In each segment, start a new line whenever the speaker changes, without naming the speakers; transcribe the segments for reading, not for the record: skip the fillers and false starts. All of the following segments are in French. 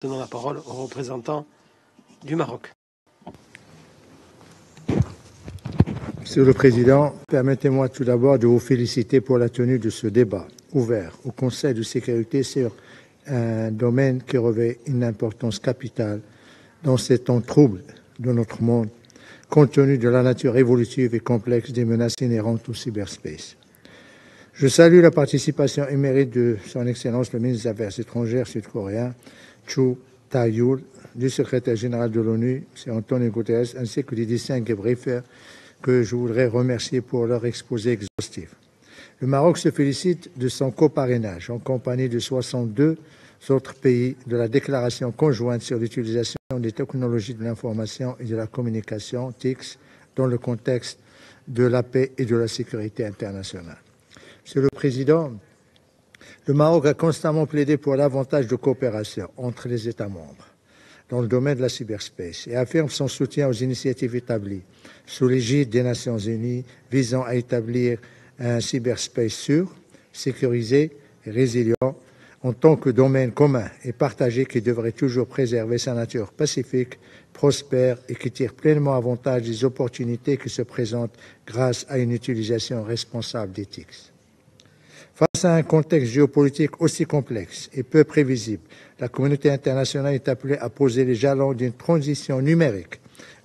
Donnons la parole au représentant du Maroc.
Monsieur le Président, permettez-moi tout d'abord de vous féliciter pour la tenue de ce débat ouvert au Conseil de sécurité sur un domaine qui revêt une importance capitale dans ces temps troubles de notre monde, compte tenu de la nature évolutive et complexe des menaces inhérentes au cyberspace. Je salue la participation émérite de Son Excellence le ministre des Affaires étrangères sud-coréen, Cho Tae-yul, du secrétaire général de l'ONU, M. Antonio Guterres, ainsi que des distingués briefers que je voudrais remercier pour leur exposé exhaustif. Le Maroc se félicite de son coparrainage en compagnie de 62 autres pays de la déclaration conjointe sur l'utilisation des technologies de l'information et de la communication, TICS, dans le contexte de la paix et de la sécurité internationale. Monsieur le Président, le Maroc a constamment plaidé pour davantage de coopération entre les États membres dans le domaine de la cyberspace et affirme son soutien aux initiatives établies sous l'égide des Nations Unies visant à établir un cyberspace sûr, sécurisé et résilient en tant que domaine commun et partagé qui devrait toujours préserver sa nature pacifique, prospère et qui tire pleinement avantage des opportunités qui se présentent grâce à une utilisation responsable des TICS. Face à un contexte géopolitique aussi complexe et peu prévisible, la communauté internationale est appelée à poser les jalons d'une transition numérique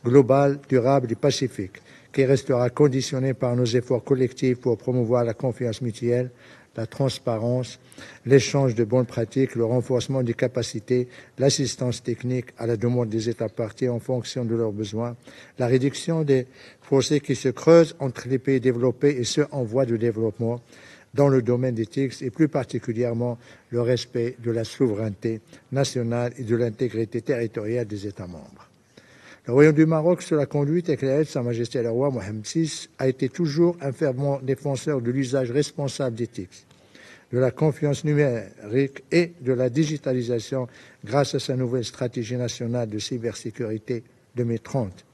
globale, durable et pacifique, qui restera conditionnée par nos efforts collectifs pour promouvoir la confiance mutuelle, la transparence, l'échange de bonnes pratiques, le renforcement des capacités, l'assistance technique à la demande des États parties en fonction de leurs besoins, la réduction des fossés qui se creusent entre les pays développés et ceux en voie de développement, dans le domaine des TICS et plus particulièrement le respect de la souveraineté nationale et de l'intégrité territoriale des États membres. Le Royaume du Maroc, sous la conduite éclairée de Sa Majesté le roi Mohammed VI, a été toujours un fervent défenseur de l'usage responsable des TICS, de la confiance numérique et de la digitalisation grâce à sa nouvelle stratégie nationale de cybersécurité 2030,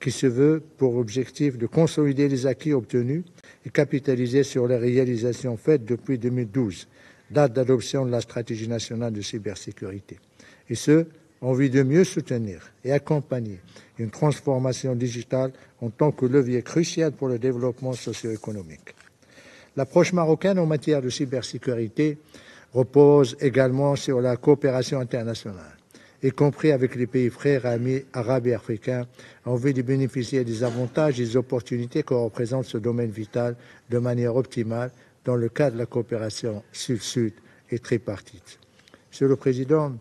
qui se veut pour objectif de consolider les acquis obtenus et capitaliser sur les réalisations faites depuis 2012, date d'adoption de la stratégie nationale de cybersécurité, et ce, en vue de mieux soutenir et accompagner une transformation digitale en tant que levier crucial pour le développement socio-économique. L'approche marocaine en matière de cybersécurité repose également sur la coopération internationale, y compris avec les pays frères amis arabes et africains, en vue de bénéficier des avantages et des opportunités que représente ce domaine vital de manière optimale dans le cadre de la coopération sud-sud et tripartite. Monsieur le Président,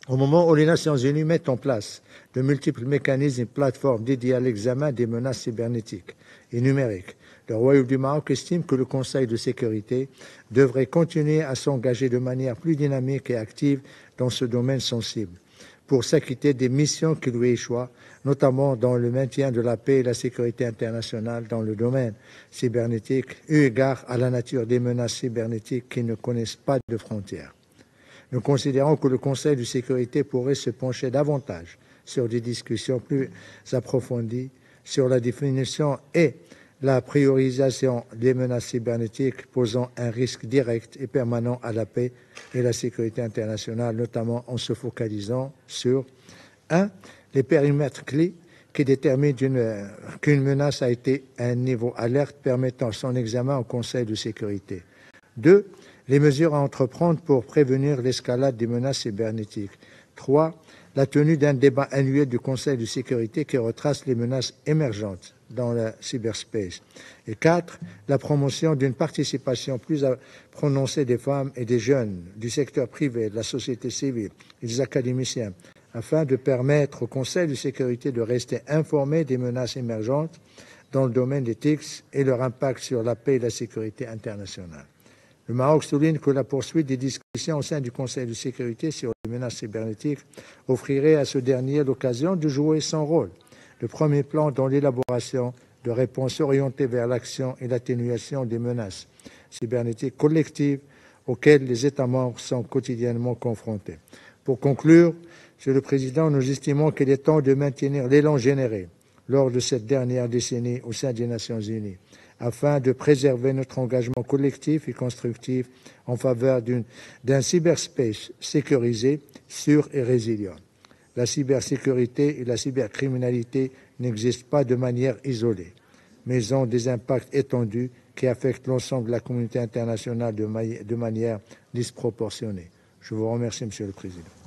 au moment où les Nations Unies mettent en place de multiples mécanismes et plateformes dédiés à l'examen des menaces cybernétiques et numériques, le Royaume du Maroc estime que le Conseil de sécurité devrait continuer à s'engager de manière plus dynamique et active dans ce domaine sensible, pour s'acquitter des missions qui lui échoient, notamment dans le maintien de la paix et la sécurité internationale dans le domaine cybernétique, eu égard à la nature des menaces cybernétiques qui ne connaissent pas de frontières. Nous considérons que le Conseil de sécurité pourrait se pencher davantage sur des discussions plus approfondies sur la définition et la priorisation des menaces cybernétiques posant un risque direct et permanent à la paix et la sécurité internationale, notamment en se focalisant sur 1. Les périmètres clés qui déterminent qu'une menace a été à un niveau alerte permettant son examen au Conseil de sécurité. 2. Les mesures à entreprendre pour prévenir l'escalade des menaces cybernétiques. 3. La tenue d'un débat annuel du Conseil de sécurité qui retrace les menaces émergentes dans le cyberspace. Et 4. La promotion d'une participation plus prononcée des femmes et des jeunes, du secteur privé, de la société civile et des académiciens, afin de permettre au Conseil de sécurité de rester informé des menaces émergentes dans le domaine des TICS et leur impact sur la paix et la sécurité internationale. Le Maroc souligne que la poursuite des discussions au sein du Conseil de sécurité sur les menaces cybernétiques offrirait à ce dernier l'occasion de jouer son rôle de premier plan dans l'élaboration de réponses orientées vers l'action et l'atténuation des menaces cybernétiques collectives auxquelles les États membres sont quotidiennement confrontés. Pour conclure, Monsieur le Président, nous estimons qu'il est temps de maintenir l'élan généré lors de cette dernière décennie au sein des Nations Unies, afin de préserver notre engagement collectif et constructif en faveur d'un cyberspace sécurisé, sûr et résilient. La cybersécurité et la cybercriminalité n'existent pas de manière isolée, mais ont des impacts étendus qui affectent l'ensemble de la communauté internationale de manière disproportionnée. Je vous remercie, Monsieur le Président.